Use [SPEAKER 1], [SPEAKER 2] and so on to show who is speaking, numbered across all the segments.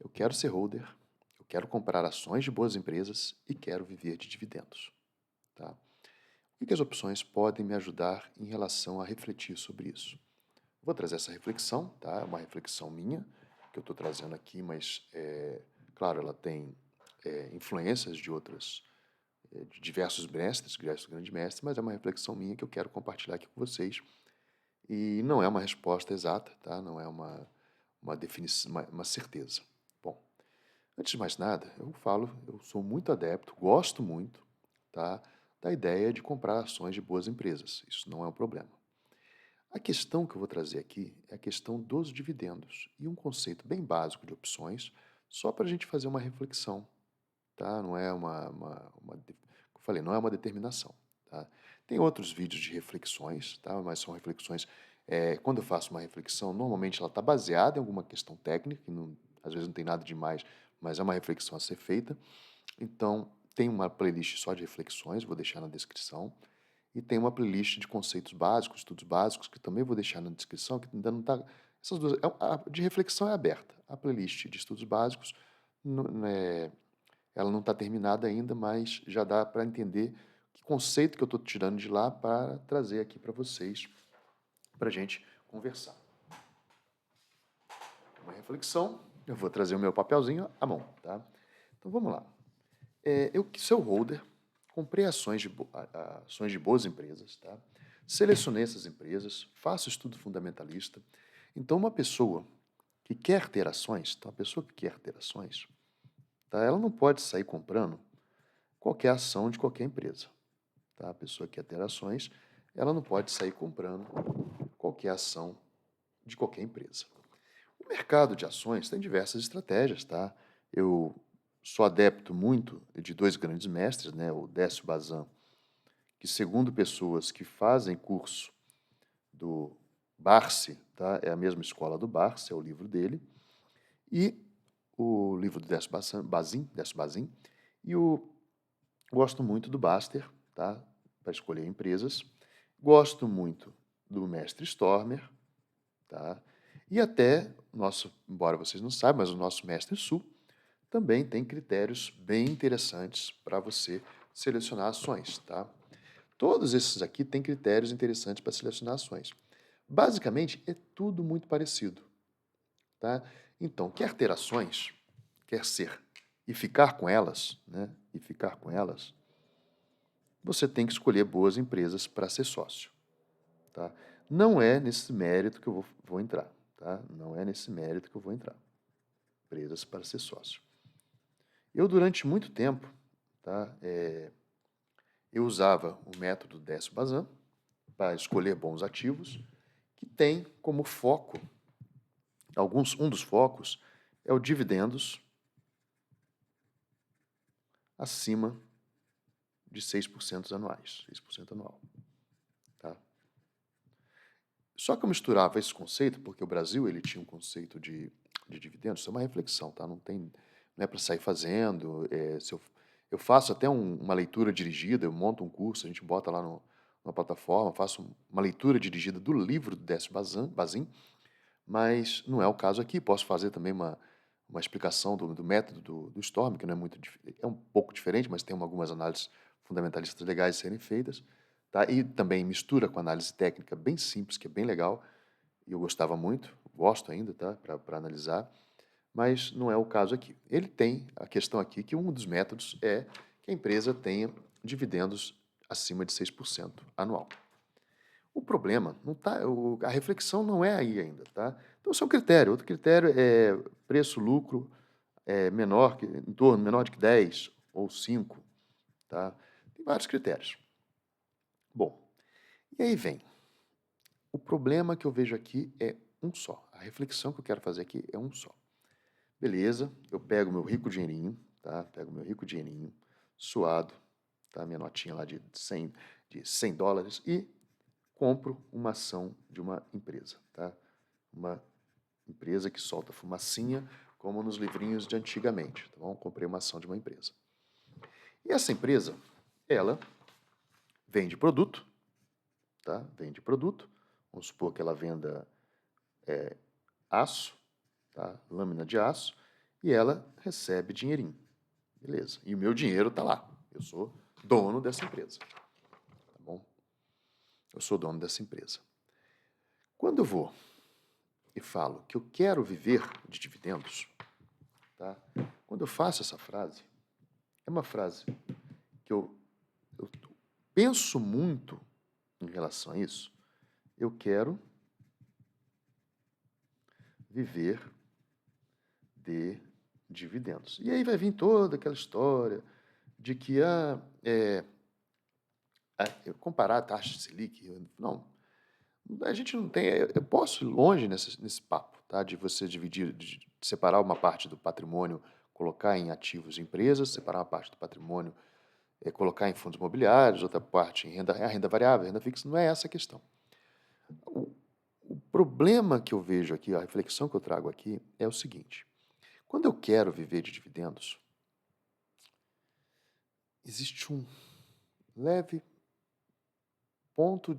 [SPEAKER 1] eu quero ser holder, eu quero comprar ações de boas empresas e quero viver de dividendos, tá? O que as opções podem me ajudar em relação a refletir sobre isso? Vou trazer essa reflexão, tá? É uma reflexão minha, que eu estou trazendo aqui, mas, claro, ela tem influências de de diversos grandes mestres, mas é uma reflexão minha que eu quero compartilhar aqui com vocês. E não é uma resposta exata, tá? Não é uma definição, uma certeza. Bom, antes de mais nada, eu sou muito adepto, gosto muito, tá, da ideia de comprar ações de boas empresas. Isso não é um problema. A questão que eu vou trazer aqui é a questão dos dividendos e um conceito bem básico de opções, só para a gente fazer uma reflexão, tá? Não é como eu falei, não é uma determinação, tá? Tem outros vídeos de reflexões, tá? Mas são reflexões, quando eu faço uma reflexão, normalmente ela está baseada em alguma questão técnica, que às vezes não tem nada demais, mas é uma reflexão a ser feita. Então, tem uma playlist só de reflexões, vou deixar na descrição, e tem uma playlist de conceitos básicos, estudos básicos, que também vou deixar na descrição, que ainda não está. Essas duas, a de reflexão é aberta. A playlist de estudos básicos, ela não está terminada ainda, mas já dá para entender que conceito que eu estou tirando de lá para trazer aqui para vocês, para a gente conversar. Uma reflexão, eu vou trazer o meu papelzinho à mão, tá? Então vamos lá. Eu que sou holder, comprei ações de boas empresas, tá? Selecionei essas empresas, faço estudo fundamentalista. Então, uma pessoa que quer ter ações, então, a pessoa que quer ter ações, tá? Ela não pode sair comprando qualquer ação de qualquer empresa, tá? A pessoa que quer ter ações, ela não pode sair comprando qualquer ação de qualquer empresa. O mercado de ações tem diversas estratégias, tá? Eu sou adepto muito de dois grandes mestres, né? O Décio Bazin, que segundo pessoas que fazem curso do Barsi, tá? É a mesma escola do Barsi, é o livro dele, e o livro do Décio Bazin, e gosto muito do Baster, tá? Para escolher empresas. Gosto muito do mestre Stormer, tá? E até embora vocês não saibam, mas o nosso mestre Su também tem critérios bem interessantes para você selecionar ações, tá? Todos esses aqui têm critérios interessantes para selecionar ações. Basicamente, é tudo muito parecido, tá? Então, quer ter ações, quer ser e ficar com elas, né? E ficar com elas, você tem que escolher boas empresas para ser sócio, tá? Não é nesse mérito que eu vou entrar, tá? Não é nesse mérito que eu vou entrar. Empresas para ser sócio. Eu, durante muito tempo, tá? Eu usava o método Décio Bazin para escolher bons ativos, que tem como foco, um dos focos é o dividendos acima de 6% anuais, 6% anual. Tá? Só que eu misturava esse conceito, porque o Brasil ele tinha um conceito de dividendos, isso é uma reflexão, tá? Não é para sair fazendo. Eu faço até uma leitura dirigida, eu monto um curso, a gente bota lá na plataforma, faço uma leitura dirigida do livro do Décio Bazin, mas não é o caso aqui. Posso fazer também uma explicação do método do Storm, que não é muito é um pouco diferente, mas tem algumas análises fundamentalistas legais a serem feitas, tá? E também mistura com análise técnica bem simples, que é bem legal, e eu gostava muito, gosto ainda, tá? Para analisar, mas não é o caso aqui. Ele tem a questão aqui que um dos métodos é que a empresa tenha dividendos acima de 6% anual. O problema não tá, a reflexão não é aí ainda, tá? Então, esse é um critério. Outro critério é preço-lucro menor de que 10 ou 5, tá? Tem vários critérios. Bom, e aí vem. O problema que eu vejo aqui é um só. A reflexão que eu quero fazer aqui é um só. Beleza, eu pego meu rico dinheirinho, tá? Pego meu rico dinheirinho, suado, tá? Minha notinha lá de 100 dólares e compro uma ação de uma empresa, tá? Uma empresa que solta fumacinha, como nos livrinhos de antigamente, tá bom? Comprei uma ação de uma empresa. E essa empresa, ela vende produto, tá? Vende produto. Vamos supor que ela venda aço, tá? Lâmina de aço, e ela recebe dinheirinho. Beleza. E o meu dinheiro está lá. Eu sou dono dessa empresa. Tá bom? Eu sou dono dessa empresa. Quando eu vou e falo que eu quero viver de dividendos, tá? Quando eu faço essa frase, é uma frase que eu penso muito em relação a isso. Eu quero viver de dividendos. E aí vai vir toda aquela história de que comparar a taxa de Selic, não, a gente não tem, eu posso ir longe nesse papo, tá? De você dividir, de separar uma parte do patrimônio, colocar em ativos de empresas, separar uma parte do patrimônio, colocar em fundos imobiliários, outra parte em renda variável, renda fixa, não é essa a questão. O problema que eu vejo aqui, a reflexão que eu trago aqui é o seguinte: quando eu quero viver de dividendos, existe um leve ponto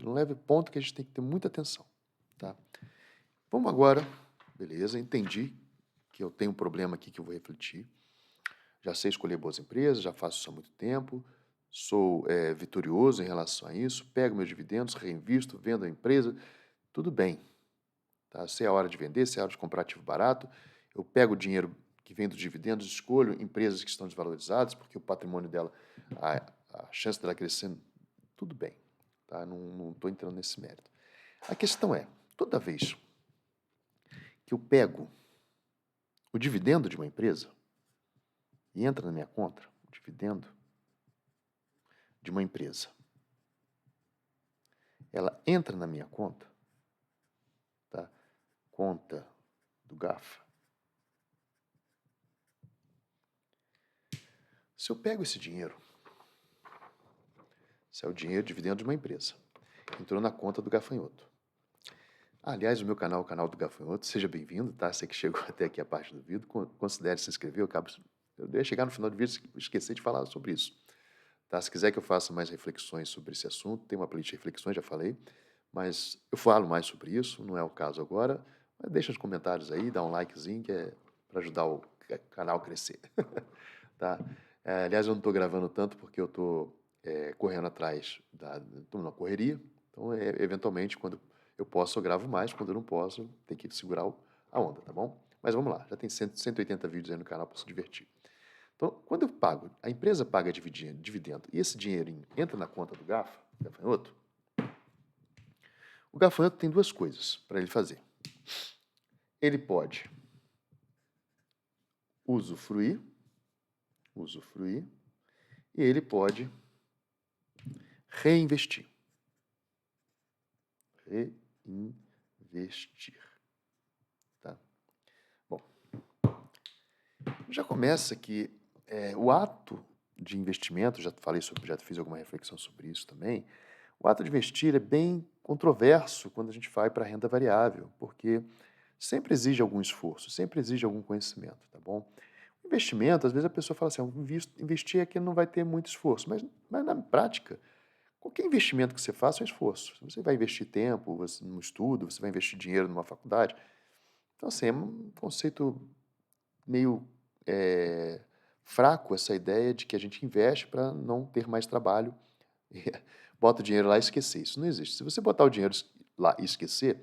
[SPEAKER 1] um leve ponto que a gente tem que ter muita atenção, tá? Vamos agora, beleza, entendi que eu tenho um problema aqui que eu vou refletir, já sei escolher boas empresas, já faço isso há muito tempo, sou vitorioso em relação a isso, pego meus dividendos, reinvisto, vendo a empresa, tudo bem, tá? Se é a hora de vender, se é a hora de comprar ativo barato, eu pego o dinheiro que vem dos dividendos, escolho empresas que estão desvalorizadas, porque o patrimônio dela, a chance dela crescer, tudo bem, tá? Não estou entrando nesse mérito. A questão é, toda vez que eu pego o dividendo de uma empresa e entra na minha conta, o dividendo de uma empresa, ela entra na minha conta, tá? Conta do GAFA. Se eu pego esse dinheiro, se é o dinheiro dividendo de uma empresa, entrou na conta do gafanhoto. Aliás, o meu canal, o canal do Gafanhoto, seja bem-vindo, tá? Você que chegou até aqui a parte do vídeo, considere se inscrever, eu ia chegar no final do vídeo e esqueci de falar sobre isso. Tá? Se quiser que eu faça mais reflexões sobre esse assunto, tem uma playlist de reflexões, já falei, mas eu falo mais sobre isso, não é o caso agora, mas deixa os comentários aí, dá um likezinho, que é para ajudar o canal a crescer. Tá? Aliás, eu não estou gravando tanto porque eu estou correndo atrás, estou numa correria, então eventualmente quando eu posso eu gravo mais, quando eu não posso tem que segurar a onda, tá bom? Mas vamos lá, já tem 180 vídeos aí no canal para se divertir. Então, quando eu pago, a empresa paga dividendo e esse dinheirinho entra na conta do gafanhoto, o gafanhoto tem duas coisas para ele fazer. Ele pode usufruir, e ele pode reinvestir. Tá? Bom, já começa que o ato de investimento, já fiz alguma reflexão sobre isso também, o ato de investir é bem controverso quando a gente vai para a renda variável, porque sempre exige algum esforço, sempre exige algum conhecimento, tá bom? O investimento, às vezes a pessoa fala assim, investir aqui não vai ter muito esforço, mas na prática, qualquer investimento que você faça é um esforço. Você vai investir tempo no estudo, você vai investir dinheiro numa faculdade. Então, assim, é um conceito meio fraco essa ideia de que a gente investe para não ter mais trabalho, bota o dinheiro lá e esquecer. Isso não existe. Se você botar o dinheiro lá e esquecer,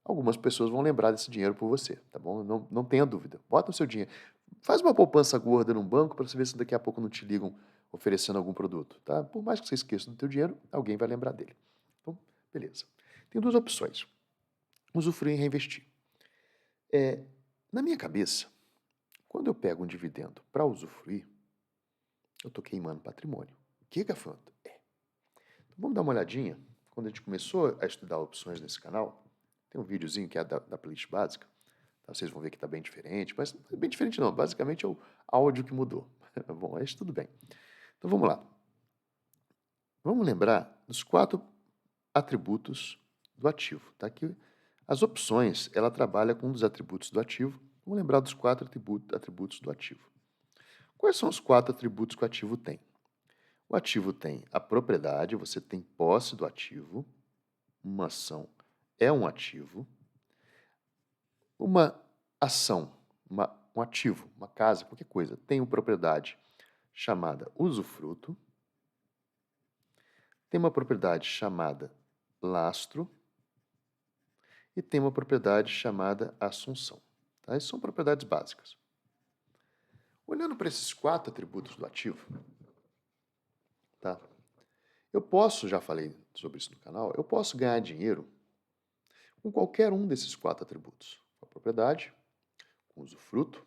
[SPEAKER 1] algumas pessoas vão lembrar desse dinheiro por você, tá bom? Não tenha dúvida. Bota o seu dinheiro. Faz uma poupança gorda num banco para você ver se daqui a pouco não te ligam oferecendo algum produto, tá? Por mais que você esqueça do teu dinheiro, alguém vai lembrar dele. Então, beleza. Tem duas opções. Usufruir e reinvestir. Na minha cabeça, quando eu pego um dividendo para usufruir, eu estou queimando patrimônio. O que, Gafanhoto? Então, vamos dar uma olhadinha. Quando a gente começou a estudar opções nesse canal, tem um videozinho que é da playlist básica. Tá? Vocês vão ver que está bem diferente, mas não é bem diferente não. Basicamente é o áudio que mudou. Bom, isso tudo bem. Então vamos lá. Vamos lembrar dos 4 atributos do ativo. Tá? Que as opções, ela trabalha com um dos atributos do ativo. Vamos lembrar dos 4 atributos do ativo. Quais são os 4 atributos que o ativo tem? O ativo tem a propriedade, você tem posse do ativo. Uma ação é um ativo. Uma ação um ativo, uma casa, qualquer coisa, tem uma propriedade chamada usufruto, tem uma propriedade chamada lastro e tem uma propriedade chamada assunção. Tá? Essas são propriedades básicas. Olhando para esses 4 atributos do ativo, tá? Eu posso, já falei sobre isso no canal, eu posso ganhar dinheiro com qualquer um desses 4 atributos. Com a propriedade, com usufruto,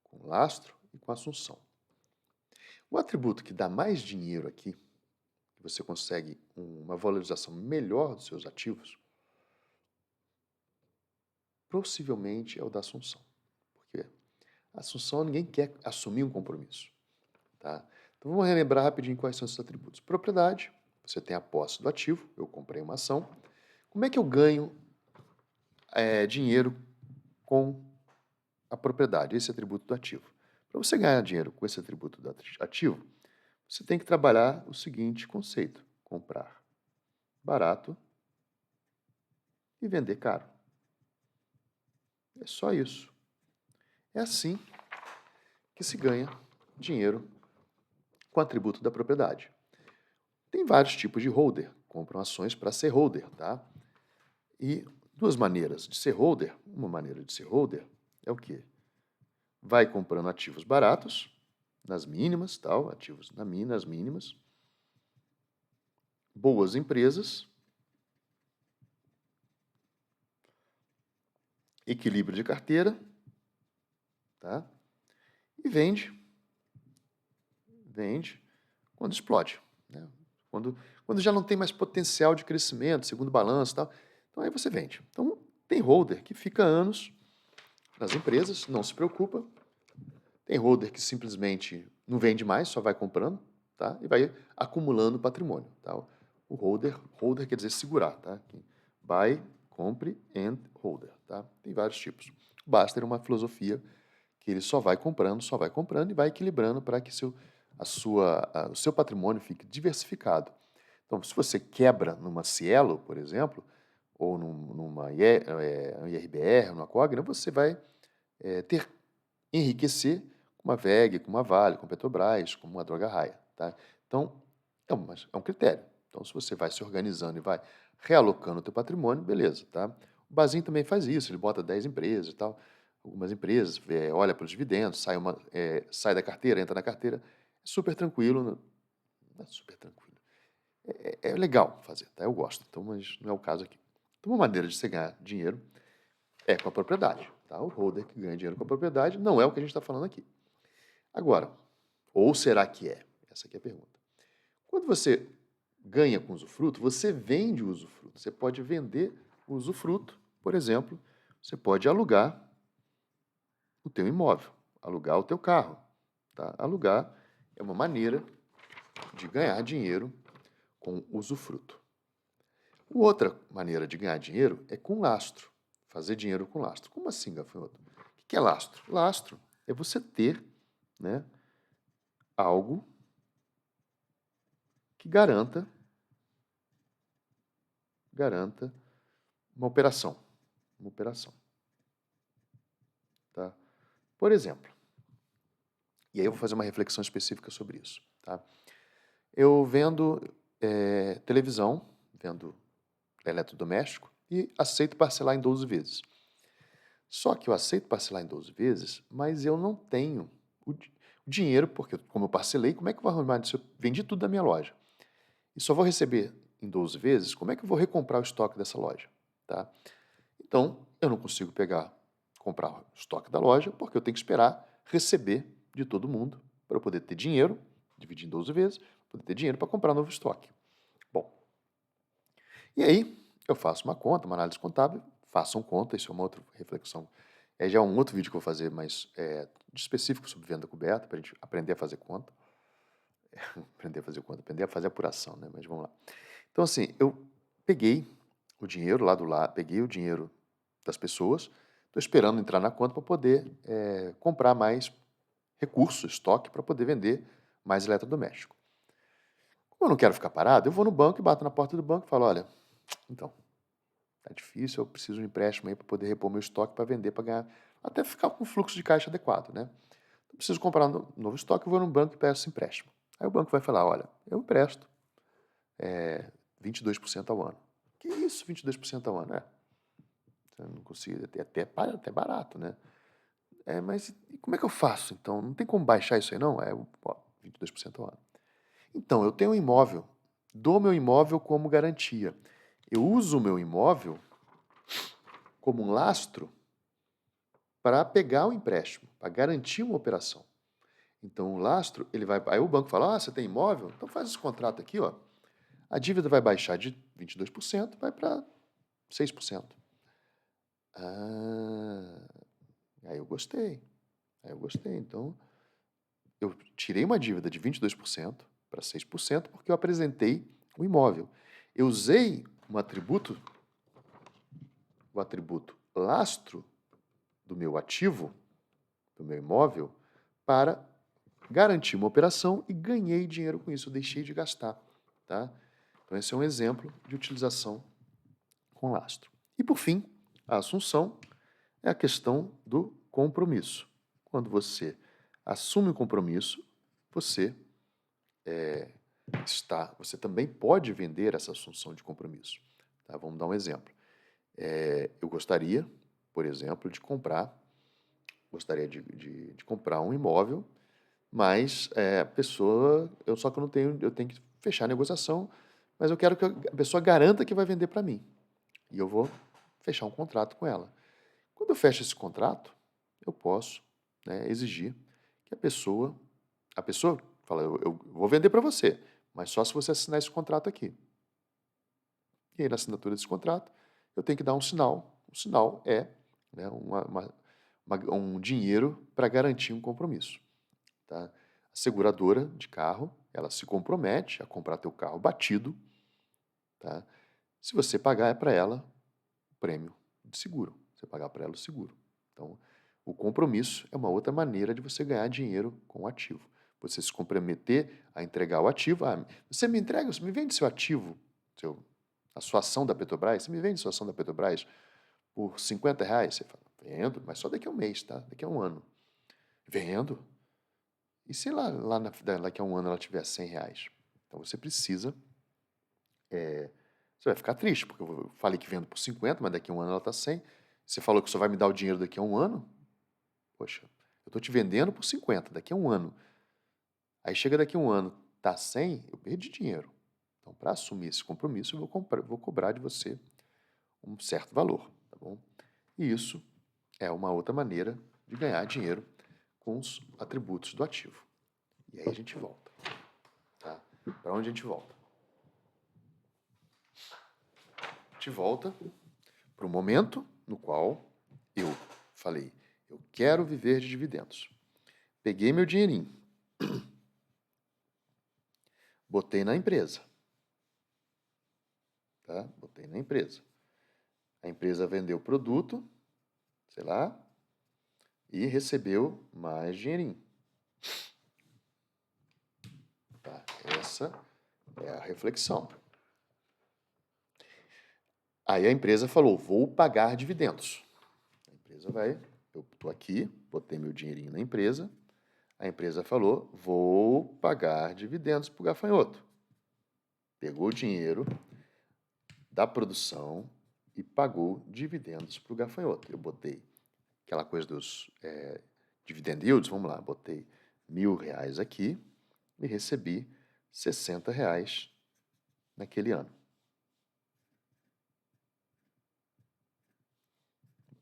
[SPEAKER 1] com lastro e com assunção. O atributo que dá mais dinheiro aqui, que você consegue uma valorização melhor dos seus ativos, possivelmente é o da assunção. Por quê? A assunção, ninguém quer assumir um compromisso. Tá? Então vamos relembrar rapidinho quais são esses atributos. Propriedade, você tem a posse do ativo, eu comprei uma ação. Como é que eu ganho dinheiro com a propriedade, esse atributo do ativo? Para você ganhar dinheiro com esse atributo do ativo, você tem que trabalhar o seguinte conceito: comprar barato e vender caro. É só isso. É assim que se ganha dinheiro com o atributo da propriedade. Tem vários tipos de holder, compram ações para ser holder, tá? E 2 maneiras de ser holder. Uma maneira de ser holder é o quê? Vai comprando ativos baratos, nas mínimas, tal, ativos nas mínimas, boas empresas, equilíbrio de carteira, tá? E vende quando explode, né? Quando já não tem mais potencial de crescimento, segundo o balanço e tal. Então aí você vende. Então tem holder que fica anos nas empresas, não se preocupa. Tem holder que simplesmente não vende mais, só vai comprando, tá? E vai acumulando patrimônio, tá? O holder quer dizer segurar, tá? Buy, compre and holder, tá? Tem vários tipos. O Baster é uma filosofia que ele só vai comprando e vai equilibrando para que o seu patrimônio fique diversificado. Então, se você quebra numa Cielo, por exemplo, ou numa IRBR, numa Cogna, você vai enriquecer com uma VEG, com uma Vale, com a Petrobras, com uma Droga Raia. Tá? Então, é um critério. Então, se você vai se organizando e vai realocando o teu patrimônio, beleza. Tá? O Bazin também faz isso, ele bota 10 empresas e tal. Algumas empresas, olha para os dividendos, sai da carteira, entra na carteira. É super tranquilo. Não é super tranquilo. É legal fazer, tá? Eu gosto, então, mas não é o caso aqui. Então, uma maneira de você ganhar dinheiro é com a propriedade. Tá? O holder que ganha dinheiro com a propriedade não é o que a gente está falando aqui. Agora, ou será que é? Essa aqui é a pergunta. Quando você ganha com usufruto, você vende o usufruto. Você pode vender o usufruto, por exemplo, você pode alugar o teu imóvel, alugar o teu carro. Tá? Alugar é uma maneira de ganhar dinheiro com usufruto. Outra maneira de ganhar dinheiro é com lastro. Fazer dinheiro com lastro. Como assim, gafanhoto? O que é lastro? Lastro é você ter, né, algo que garanta uma operação. Uma operação. Tá? Por exemplo, e aí eu vou fazer uma reflexão específica sobre isso. Tá? Eu vendo televisão, vendo eletrodoméstico e aceito parcelar em 12 vezes. Só que eu aceito parcelar em 12 vezes, mas eu não tenho o dinheiro, porque como eu parcelei, como é que eu vou arrumar isso? Eu vendi tudo da minha loja. E só vou receber em 12 vezes, como é que eu vou recomprar o estoque dessa loja? Tá? Então, eu não consigo comprar o estoque da loja, porque eu tenho que esperar receber de todo mundo para eu poder ter dinheiro, dividir em 12 vezes, poder ter dinheiro para comprar novo estoque. Bom, e aí eu faço uma conta, uma análise contábil, façam conta, isso é uma outra reflexão. Já é um outro vídeo que eu vou fazer, mas de específico sobre venda coberta, para a gente aprender a fazer conta. Aprender a fazer apuração, né? Mas vamos lá. Então, assim, eu peguei o dinheiro lá do lado, peguei o dinheiro das pessoas, estou esperando entrar na conta para poder comprar mais recursos, estoque, para poder vender mais eletrodoméstico. Como eu não quero ficar parado, eu vou no banco e bato na porta do banco e falo, olha, então, tá difícil, eu preciso de um empréstimo aí para poder repor meu estoque para vender, para ganhar até ficar com fluxo de caixa adequado, né? Então, preciso comprar um novo estoque, eu vou no banco e peço empréstimo. Aí o banco vai falar, olha, eu empresto 22% ao ano. Que isso, 22% ao ano? Eu não consigo, até barato, né? Mas e como é que eu faço, então? Não tem como baixar isso aí, não? 22% ao ano. Então, eu tenho um imóvel, dou meu imóvel como garantia. Eu uso o meu imóvel como um lastro para pegar o empréstimo, para garantir uma operação. Então, o lastro, ele vai. Aí o banco fala: você tem imóvel? Então faz esse contrato aqui, ó. A dívida vai baixar de 22%, vai para 6%. Ah, aí eu gostei. Aí eu gostei. Então, eu tirei uma dívida de 22% para 6% porque eu apresentei o imóvel. Eu usei um atributo, o atributo lastro do meu ativo, do meu imóvel, para garantir uma operação e ganhei dinheiro com isso, eu deixei de gastar. Tá? Então, esse é um exemplo de utilização com lastro. E, por fim, a assunção é a questão do compromisso. Quando você assume o compromisso, você você também pode vender essa assunção de compromisso. Tá? Vamos dar um exemplo. Eu gostaria, por exemplo, de comprar um imóvel, mas a pessoa, só que eu tenho que fechar a negociação, mas eu quero que a pessoa garanta que vai vender para mim. E eu vou fechar um contrato com ela. Quando eu fecho esse contrato, eu posso, né, exigir que a pessoa fala, eu vou vender para você, mas só se você assinar esse contrato aqui. E aí, na assinatura desse contrato, eu tenho que dar um sinal. O sinal é, né, um dinheiro para garantir um compromisso. Tá? A seguradora de carro, ela se compromete a comprar teu carro batido. Tá? Se você pagar, é para ela o prêmio de seguro. Você pagar para ela o seguro. Então, o compromisso é uma outra maneira de você ganhar dinheiro com o ativo. Você se comprometer a entregar o ativo. Você me entrega, você me vende seu ativo, a sua ação da Petrobras, você me vende sua ação da Petrobras por R$ 50? Você fala, vendo, mas só daqui a um mês, tá? Daqui a um ano. Vendo. E se daqui a um ano ela tiver R$ 100? Então você precisa. Você vai ficar triste, porque eu falei que vendo por 50, mas daqui a um ano ela está 100. Você falou que só vai me dar o dinheiro daqui a um ano? Poxa, eu estou te vendendo por 50, daqui a um ano. Aí chega daqui a um ano, tá 100, eu perdi dinheiro. Então, para assumir esse compromisso, eu vou cobrar de você um certo valor, tá bom? E isso é uma outra maneira de ganhar dinheiro com os atributos do ativo. E aí a gente volta, tá? Para onde a gente volta? A gente volta para o momento no qual eu falei, eu quero viver de dividendos. Peguei meu dinheirinho, botei na empresa, tá? Botei na empresa. A empresa vendeu o produto, sei lá, e recebeu mais dinheirinho. Tá? Essa é a reflexão. Aí a empresa falou, vou pagar dividendos. A empresa eu estou aqui, botei meu dinheirinho na empresa, a empresa falou, vou pagar dividendos para o gafanhoto. Pegou o dinheiro da produção e pagou dividendos para o gafanhoto. Eu botei aquela coisa dos dividend yields, vamos lá, botei R$ 1.000 aqui e recebi R$ 60 naquele ano.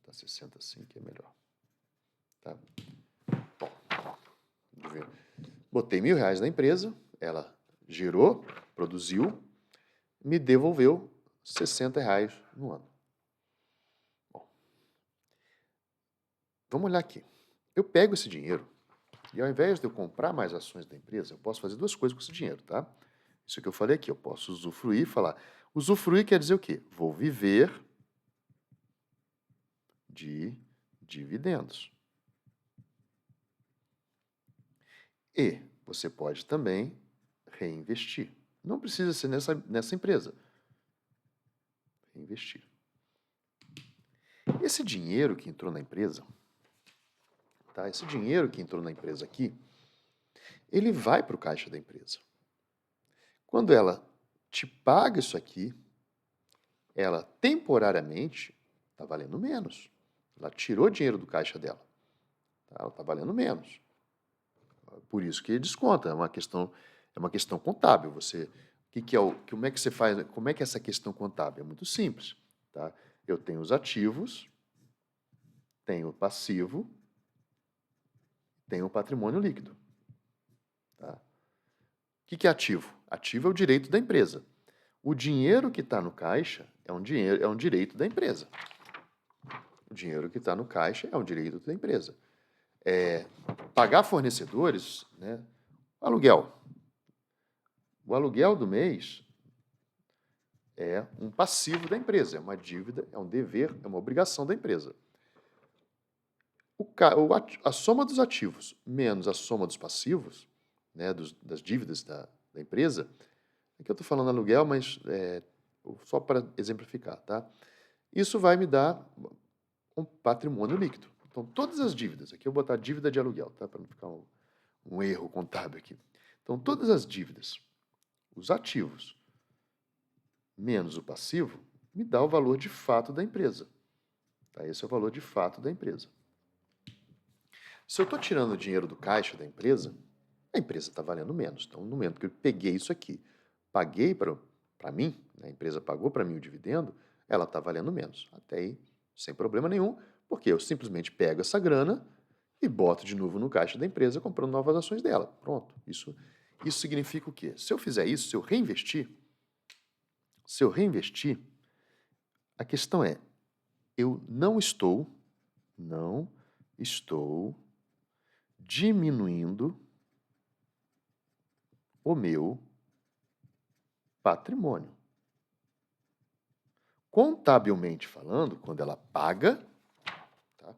[SPEAKER 1] Tá 60 assim que é melhor. Tá? Bom, botei R$ 1.000 na empresa, ela gerou, produziu, me devolveu R$ 60 no ano. Bom, vamos olhar aqui. Eu pego esse dinheiro e ao invés de eu comprar mais ações da empresa, eu posso fazer duas coisas com esse dinheiro, tá? Isso que eu falei aqui, eu posso usufruir e falar. Usufruir quer dizer o quê? Vou viver de dividendos. E você pode também reinvestir. Não precisa ser nessa empresa. Reinvestir. Esse dinheiro que entrou na empresa, tá? Esse dinheiro que entrou na empresa aqui, ele vai para o caixa da empresa. Quando ela te paga isso aqui, ela temporariamente está valendo menos. Ela tirou dinheiro do caixa dela. Tá? Ela está valendo menos. Por isso que desconta. É uma questão contábil. Como é que você faz? Como é que é essa questão contábil? É muito simples. Tá? Eu tenho os ativos, tenho o passivo, tenho o patrimônio líquido. Tá? O que é ativo? Ativo é o direito da empresa. O dinheiro que está no caixa é um direito da empresa. O dinheiro que está no caixa é um direito da empresa. Pagar fornecedores, né? Aluguel. O aluguel do mês é um passivo da empresa, é uma dívida, é um dever, é uma obrigação da empresa. A soma dos ativos menos a soma dos passivos, né, das dívidas da empresa, aqui eu estou falando aluguel, mas só para exemplificar, tá? Isso vai me dar um patrimônio líquido. Então, todas as dívidas, aqui eu vou botar dívida de aluguel, tá? Para não ficar um erro contábil aqui. Então, todas as dívidas, os ativos, menos o passivo, me dá o valor de fato da empresa. Tá? Esse é o valor de fato da empresa. Se eu estou tirando o dinheiro do caixa da empresa, a empresa está valendo menos. Então, no momento que eu peguei isso aqui, paguei para mim, né, a empresa pagou para mim o dividendo, ela está valendo menos. Até aí, sem problema nenhum, porque eu simplesmente pego essa grana e boto de novo no caixa da empresa comprando novas ações dela. Pronto. Isso significa o quê? Se eu fizer isso, se eu reinvestir, a questão é, eu não estou diminuindo o meu patrimônio. Contabilmente falando, quando ela paga, tá?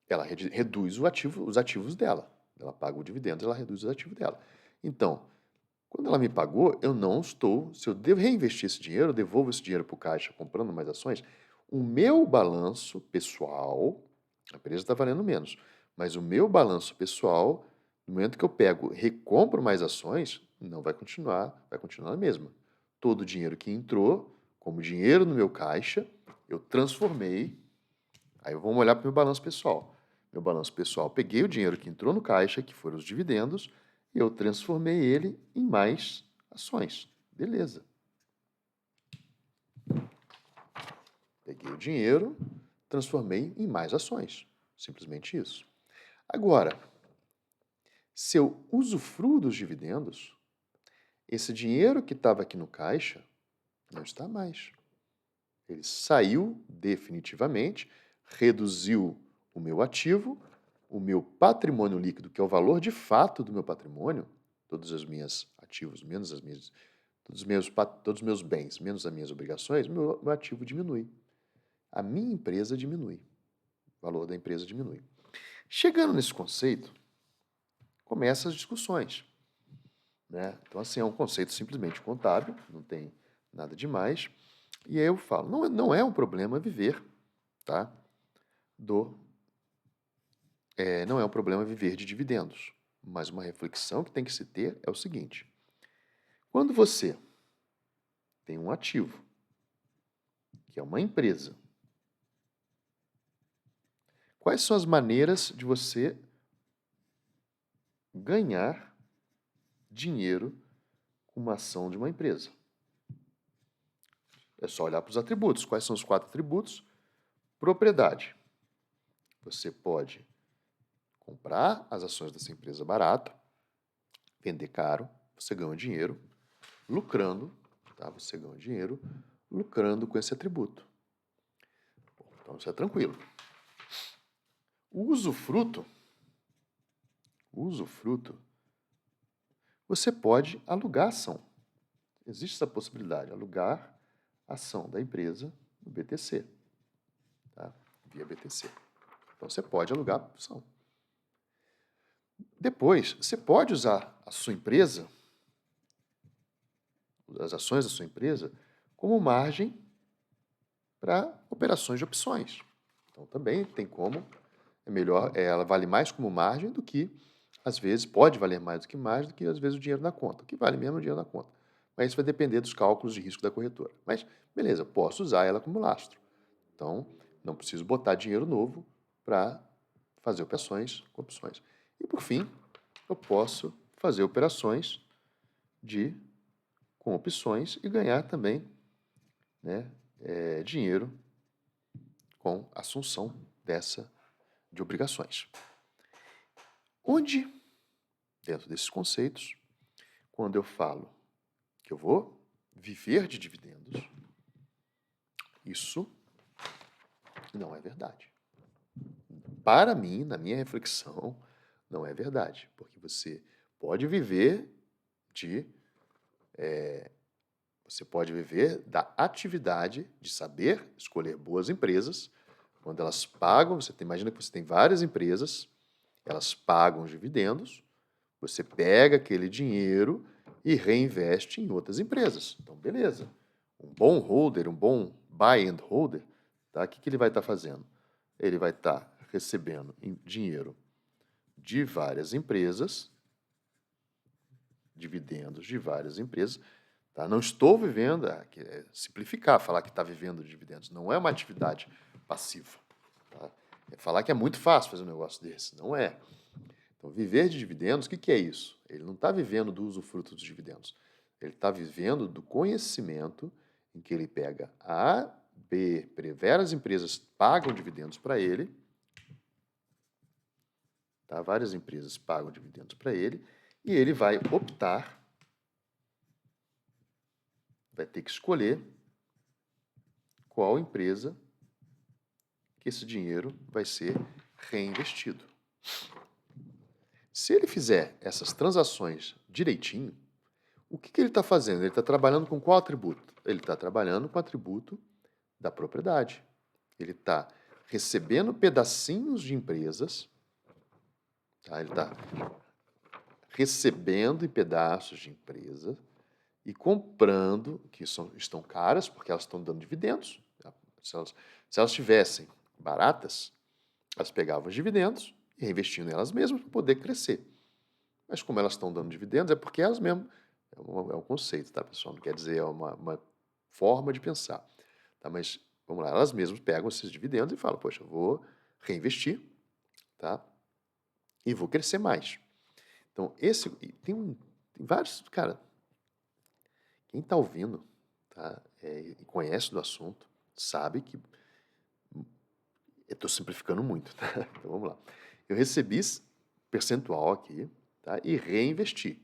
[SPEAKER 1] Ela reduz os ativos dela. Ela paga o dividendo, ela reduz os ativos dela. Então, quando ela me pagou, se eu devo reinvestir esse dinheiro, eu devolvo esse dinheiro para o caixa comprando mais ações, o meu balanço pessoal, a empresa está valendo menos, mas o meu balanço pessoal, no momento que eu recompro mais ações, não vai continuar a mesma. Todo o dinheiro que entrou, como dinheiro no meu caixa, eu transformei. Aí vamos olhar para o meu balanço pessoal. Meu balanço pessoal, peguei o dinheiro que entrou no caixa, que foram os dividendos, e eu transformei ele em mais ações. Beleza. Peguei o dinheiro, transformei em mais ações. Simplesmente isso. Agora, se eu usufruo dos dividendos, esse dinheiro que estava aqui no caixa não está mais. Ele saiu definitivamente, reduziu o meu ativo, o meu patrimônio líquido, que é o valor de fato do meu patrimônio, todos os meus ativos, menos todos os meus bens, menos as minhas obrigações, meu ativo diminui. A minha empresa diminui. O valor da empresa diminui. Chegando nesse conceito, começam as discussões. Né? Então, assim, é um conceito simplesmente contábil, não tem nada demais. E aí eu falo, não é um problema viver, tá? Não é um problema viver de dividendos. Mas uma reflexão que tem que se ter é o seguinte: quando você tem um ativo, que é uma empresa, quais são as maneiras de você ganhar dinheiro com uma ação de uma empresa? É só olhar para os atributos. Quais são os 4 atributos? Propriedade. Você pode comprar as ações dessa empresa barato, vender caro, você ganha dinheiro, lucrando, tá? Você ganha dinheiro lucrando com esse atributo. Então, isso é tranquilo. O usufruto, você pode alugar ação. Existe essa possibilidade, alugar ação da empresa no BTC, tá? Via BTC. Então, você pode alugar ação. Depois, você pode usar a sua empresa, as ações da sua empresa, como margem para operações de opções. Então, também tem como é melhor, ela vale mais como margem do que, às vezes, pode valer mais do que margem do que, às vezes, o dinheiro na conta. O que vale mesmo é o dinheiro na conta. Mas isso vai depender dos cálculos de risco da corretora. Mas, beleza, posso usar ela como lastro. Então, não preciso botar dinheiro novo para fazer operações com opções. E, por fim, eu posso fazer operações com opções e ganhar também, né, dinheiro com assunção de obrigações. Onde, dentro desses conceitos, quando eu falo que eu vou viver de dividendos, isso não é verdade. Para mim, na minha reflexão, não é verdade, porque você pode viver você pode viver da atividade de saber escolher boas empresas. Quando elas pagam, imagina que você tem várias empresas, elas pagam os dividendos, você pega aquele dinheiro e reinveste em outras empresas. Então, beleza. Um bom holder, um bom buy-and holder, tá? O que ele vai estar fazendo? Ele vai estar recebendo dinheiro de várias empresas, dividendos de várias empresas. Tá? Não estou vivendo, simplificar, falar que está vivendo de dividendos. Não é uma atividade passiva. Tá? É falar que é muito fácil fazer um negócio desse. Não é. Então, viver de dividendos, o que é isso? Ele não está vivendo do usufruto dos dividendos. Ele está vivendo do conhecimento em que ele pega A, B, várias empresas pagam dividendos para ele, tá? Várias empresas pagam dividendos para ele, e ele vai optar, vai ter que escolher qual empresa que esse dinheiro vai ser reinvestido. Se ele fizer essas transações direitinho, o que ele está fazendo? Ele está trabalhando com qual atributo? Ele está trabalhando com o atributo da propriedade. Ele está recebendo pedacinhos de empresas, tá? Ele está recebendo em pedaços de empresas e comprando, que estão caras, porque elas estão dando dividendos. Se elas estivessem baratas, elas pegavam os dividendos e reinvestiam nelas mesmas para poder crescer. Mas como elas estão dando dividendos, é porque elas mesmas... É um conceito, tá, pessoal? Não quer dizer, é uma forma de pensar. Tá? Mas, vamos lá, elas mesmas pegam esses dividendos e falam, poxa, eu vou reinvestir, tá? E vou crescer mais. Então, tem vários... Cara, quem está ouvindo, tá, e conhece do assunto, sabe que... Eu estou simplificando muito, tá? Então, vamos lá. Eu recebi percentual aqui, tá? E reinvesti.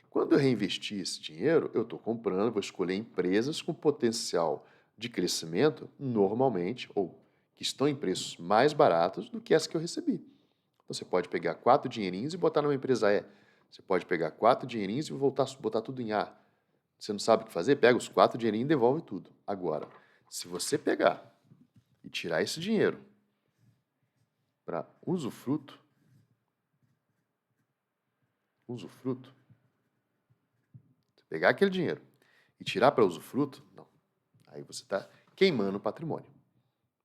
[SPEAKER 1] Quando eu reinvesti esse dinheiro, eu estou comprando, vou escolher empresas com potencial de crescimento, normalmente, ou que estão em preços mais baratos do que essa que eu recebi. Então, você pode pegar 4 dinheirinhos e botar numa empresa E. Você pode pegar 4 dinheirinhos e botar tudo em A. Você não sabe o que fazer? Pega os 4 dinheirinhos e devolve tudo. Agora, se você pegar e tirar esse dinheiro para usufruto, você pegar aquele dinheiro e tirar para usufruto, não. Aí você está queimando o patrimônio.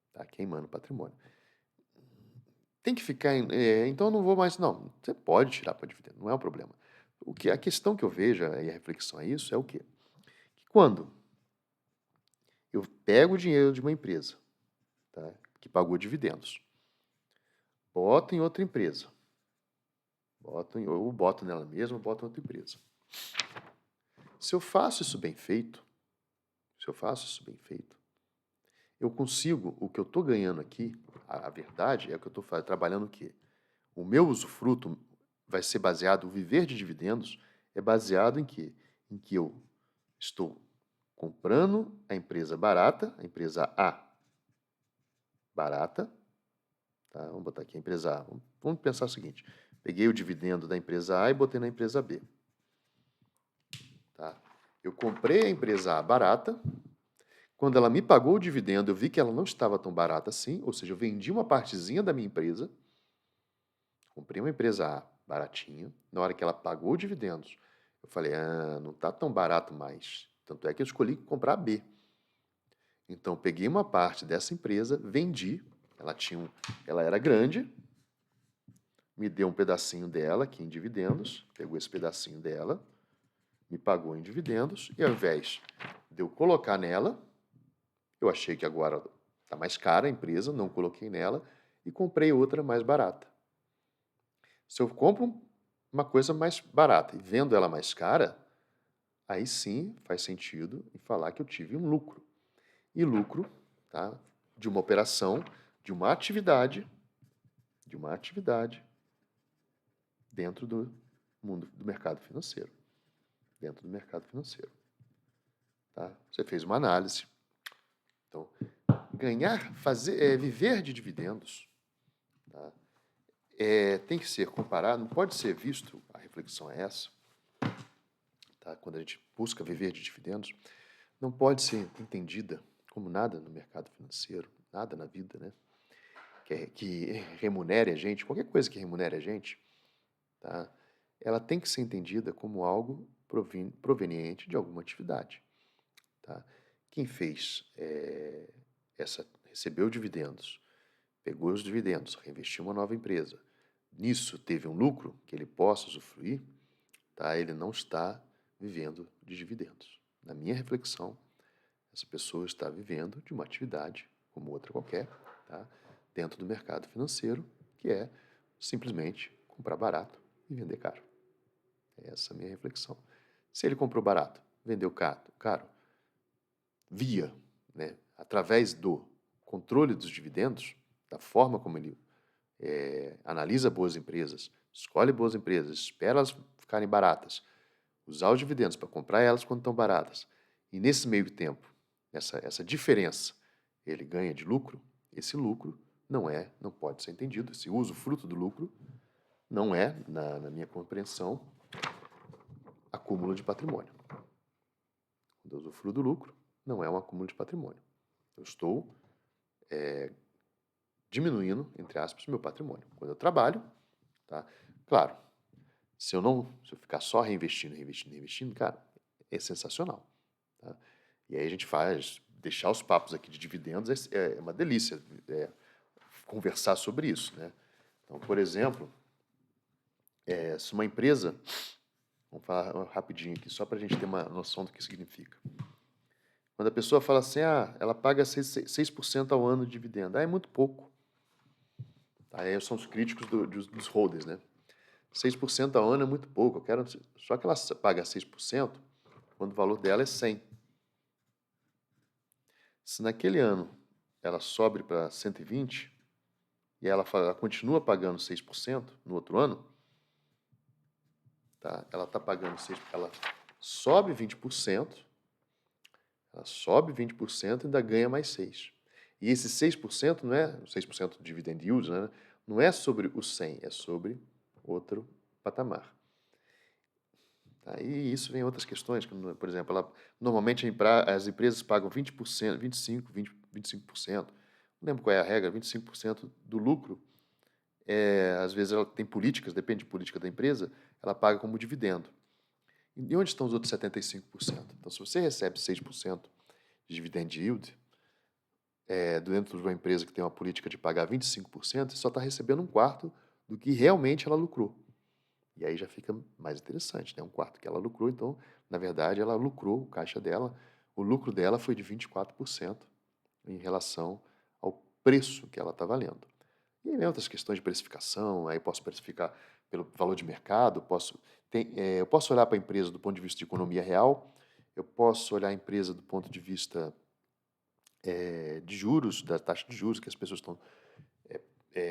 [SPEAKER 1] Está queimando o patrimônio. Tem que ficar... então eu não vou mais... Não, você pode tirar para dividendo, não é um problema. A questão que eu vejo, e a reflexão é isso, é o quê? Que quando eu pego o dinheiro de uma empresa, tá, que pagou dividendos, boto em outra empresa, ou boto nela mesma, ou boto em outra empresa. Se eu faço isso bem feito, eu consigo, o que eu estou ganhando aqui, a verdade é que eu estou trabalhando o quê? O meu usufruto vai ser baseado, o viver de dividendos é baseado em quê? Em que eu estou comprando a empresa barata, a empresa A barata, tá? Vamos botar aqui a empresa A. Vamos pensar o seguinte, peguei o dividendo da empresa A e botei na empresa B. Tá? Eu comprei a empresa A barata, quando ela me pagou o dividendo, eu vi que ela não estava tão barata assim, ou seja, eu vendi uma partezinha da minha empresa, comprei uma empresa A baratinha, na hora que ela pagou dividendos, eu falei, não está tão barato mais. Tanto é que eu escolhi comprar a B. Então, peguei uma parte dessa empresa, vendi ela era grande, me deu um pedacinho dela aqui em dividendos, pegou esse pedacinho dela, me pagou em dividendos, e ao invés de eu colocar nela, eu achei que agora está mais cara a empresa, não coloquei nela e comprei outra mais barata. Se eu compro uma coisa mais barata e vendo ela mais cara, aí sim faz sentido em falar que eu tive um lucro. E lucro, tá, de uma operação, de uma atividade dentro do mundo do mercado financeiro. Dentro do mercado financeiro. Tá? Você fez uma análise. Então, viver de dividendos, tá? Tem que ser comparado, não pode ser visto, a reflexão é essa, tá? Quando a gente busca viver de dividendos, não pode ser entendida como nada no mercado financeiro, nada na vida, né? Que remunere a gente, qualquer coisa que remunere a gente, tá? Ela tem que ser entendida como algo proveniente de alguma atividade. Tá? Quem fez recebeu dividendos, pegou os dividendos, reinvestiu em uma nova empresa, nisso teve um lucro que ele possa usufruir, tá? Ele não está vivendo de dividendos. Na minha reflexão, essa pessoa está vivendo de uma atividade, como outra qualquer, tá? Dentro do mercado financeiro, que é simplesmente comprar barato e vender caro. Essa é a minha reflexão. Se ele comprou barato, vendeu caro, via, né, através do controle dos dividendos, da forma como ele analisa boas empresas, escolhe boas empresas, espera elas ficarem baratas, usar os dividendos para comprar elas quando estão baratas, e nesse meio tempo, essa diferença, ele ganha de lucro, esse lucro não pode ser entendido, esse fruto do lucro, não é, na minha compreensão, acúmulo de patrimônio. Quando eu usufruo do lucro, não é um acúmulo de patrimônio. Eu estou diminuindo, entre aspas, meu patrimônio. Quando eu trabalho, tá? Claro, se eu ficar só reinvestindo, cara, é sensacional. Tá? E aí a gente deixar os papos aqui de dividendos é uma delícia conversar sobre isso, né? Então, por exemplo, se uma empresa, vamos falar rapidinho aqui, só para a gente ter uma noção do que significa. Quando a pessoa fala assim, ela paga 6% ao ano de dividendo, é muito pouco. Aí são os críticos dos holders, né? 6% ao ano é muito pouco, só que ela paga 6% quando o valor dela é 100. Se naquele ano ela sobe para 120 e ela continua pagando 6% no outro ano, tá? Ela está pagando 6%, ela sobe 20%, e ainda ganha mais 6%. E esse 6% não é 6% de dividend yield, né? Não é sobre o 100, é sobre outro patamar. Tá? E isso vem outras questões, como, por exemplo, normalmente as empresas pagam 20%, 25%, 25%. Não lembro qual é a regra, 25% do lucro. Às vezes ela tem políticas, depende de política da empresa, ela paga como dividendo. E onde estão os outros 75%? Então, se você recebe 6% de dividend yield, dentro de uma empresa que tem uma política de pagar 25%, você só está recebendo um quarto do que realmente ela lucrou. E aí já fica mais interessante, né? Um quarto que ela lucrou, então, na verdade, ela lucrou o caixa dela, o lucro dela foi de 24% em relação ao preço que ela está valendo. E aí vem outras questões de precificação, aí posso precificar pelo valor de mercado, eu posso olhar para a empresa do ponto de vista de economia real, eu posso olhar a empresa do ponto de vista de juros, da taxa de juros que as pessoas estão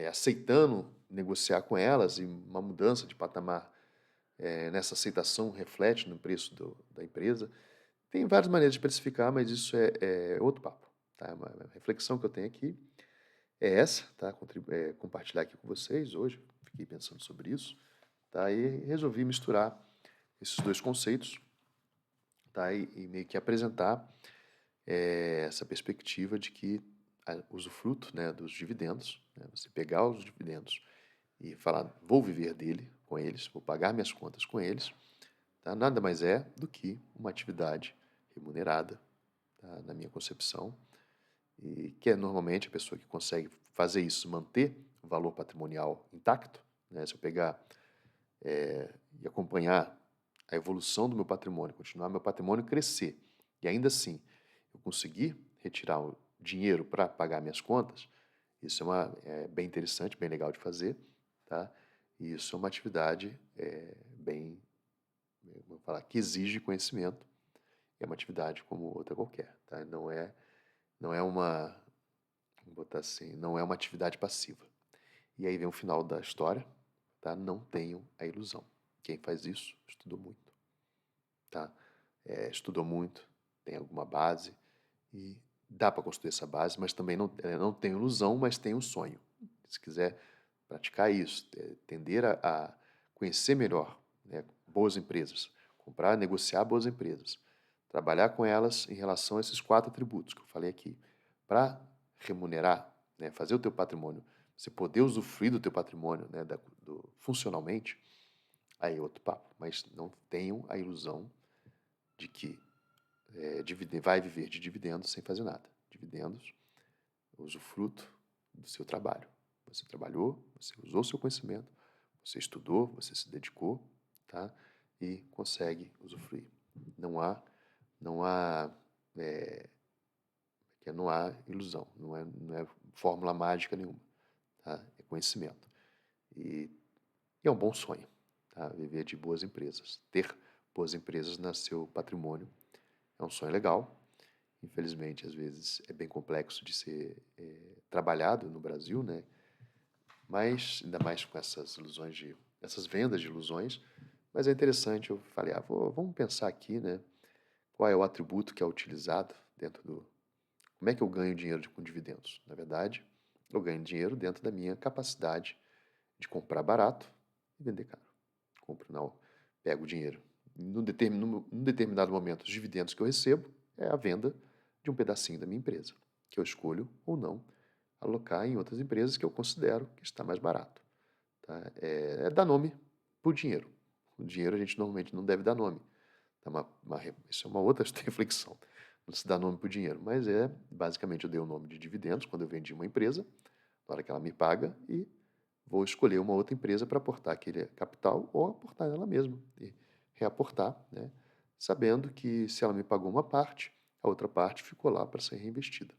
[SPEAKER 1] aceitando negociar com elas, e uma mudança de patamar nessa aceitação reflete no preço da empresa. Tem várias maneiras de precificar, mas isso é outro papo. Tá? Uma reflexão que eu tenho aqui é essa, tá? Compartilhar aqui com vocês hoje. Fiquei pensando sobre isso, tá? E resolvi misturar esses dois conceitos, tá? E meio que apresentar essa perspectiva de que o usufruto, né, dos dividendos, né, você pegar os dividendos e falar, vou viver com eles, vou pagar minhas contas com eles, tá? Nada mais é do que uma atividade remunerada, tá? Na minha concepção, e que é normalmente a pessoa que consegue fazer isso, manter o valor patrimonial intacto, né? Se eu pegar e acompanhar a evolução do meu patrimônio, continuar meu patrimônio crescer, e ainda assim eu conseguir retirar o dinheiro para pagar minhas contas, isso é bem interessante, bem legal de fazer, tá? E isso é uma atividade bem, vou falar, que exige conhecimento, é uma atividade como outra qualquer, tá? Não é uma, vou botar assim, não é uma atividade passiva. E aí vem o final da história, tá? Não tenham a ilusão. Quem faz isso estudou muito, tá? Estudou muito, tem alguma base e dá para construir essa base, mas também não tem ilusão, mas tem um sonho. Se quiser praticar isso, tender a conhecer melhor, né, boas empresas, comprar, negociar boas empresas, trabalhar com elas em relação a esses 4 atributos que eu falei aqui, para remunerar, né, fazer o teu patrimônio, você poder usufruir do teu patrimônio, né, funcionalmente, aí é outro papo. Mas não tenham a ilusão de que vai viver de dividendos sem fazer nada. Dividendos, usufruto do seu trabalho. Você trabalhou, você usou seu conhecimento, você estudou, você se dedicou, tá? E consegue usufruir. Não há, não há ilusão, não é fórmula mágica nenhuma, tá? É conhecimento. E é um bom sonho, tá? Viver de boas empresas, ter boas empresas no seu patrimônio é um sonho legal. Infelizmente, às vezes é bem complexo de ser trabalhado no Brasil, né? Mas ainda mais com essas vendas de ilusões. Mas é interessante, eu falei, vamos pensar aqui, né? Qual é o atributo que é utilizado dentro do... Como é que eu ganho dinheiro com dividendos? Na verdade, eu ganho dinheiro dentro da minha capacidade de comprar barato e vender caro. Compro, não, pego o dinheiro. Num determinado momento, os dividendos que eu recebo é a venda de um pedacinho da minha empresa, que eu escolho ou não alocar em outras empresas que eu considero que está mais barato. Tá? Dar nome para o dinheiro. O dinheiro a gente normalmente não deve dar nome. Tá? Isso é uma outra reflexão. Não se dá nome para o dinheiro, mas basicamente eu dei o nome de dividendos quando eu vendi uma empresa, na hora que ela me paga, e vou escolher uma outra empresa para aportar aquele capital ou aportar nela mesma e reaportar, né? Sabendo que se ela me pagou uma parte, a outra parte ficou lá para ser reinvestida.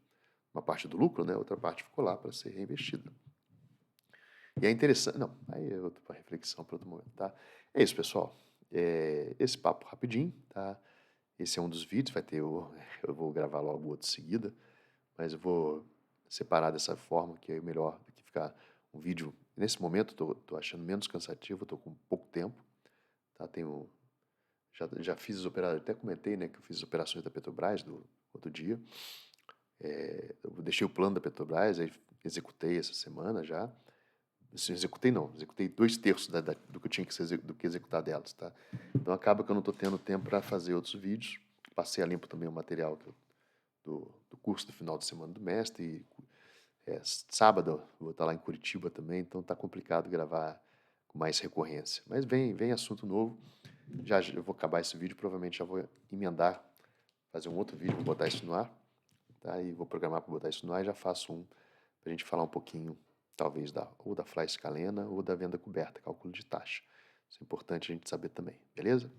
[SPEAKER 1] Uma parte do lucro, né? A outra parte ficou lá para ser reinvestida. E é interessante... Não, aí é outra reflexão para outro momento, tá? É isso, pessoal. Esse papo rapidinho, tá? Esse é um dos vídeos, eu vou gravar logo outro em seguida, mas eu vou separar dessa forma, que é melhor do que ficar um vídeo. Nesse momento, tô achando menos cansativo, estou com pouco tempo, tá? Já fiz as operações, até comentei, né, que eu fiz as operações da Petrobras do outro dia. Eu deixei o plano da Petrobras, aí executei essa semana já. Assim, executei 2/3 do que eu tinha que executar delas, tá? Então acaba que eu não estou tendo tempo para fazer outros vídeos. Passei a limpo também o material do curso do final de semana do mestre. Sábado eu vou estar lá em Curitiba também, então tá complicado gravar com mais recorrência. Mas vem assunto novo. Já eu vou acabar esse vídeo, provavelmente já vou emendar, fazer um outro vídeo, vou botar isso no ar, tá? E vou programar para botar isso no ar e já faço um para a gente falar um pouquinho, talvez, ou da Fly Scalena ou da venda coberta, cálculo de taxa. Isso é importante a gente saber também, beleza?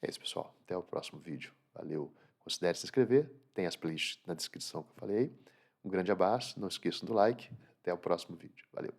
[SPEAKER 1] É isso, pessoal. Até o próximo vídeo. Valeu. Considere se inscrever. Tem as playlists na descrição que eu falei. Um grande abraço. Não esqueçam do like. Até o próximo vídeo. Valeu.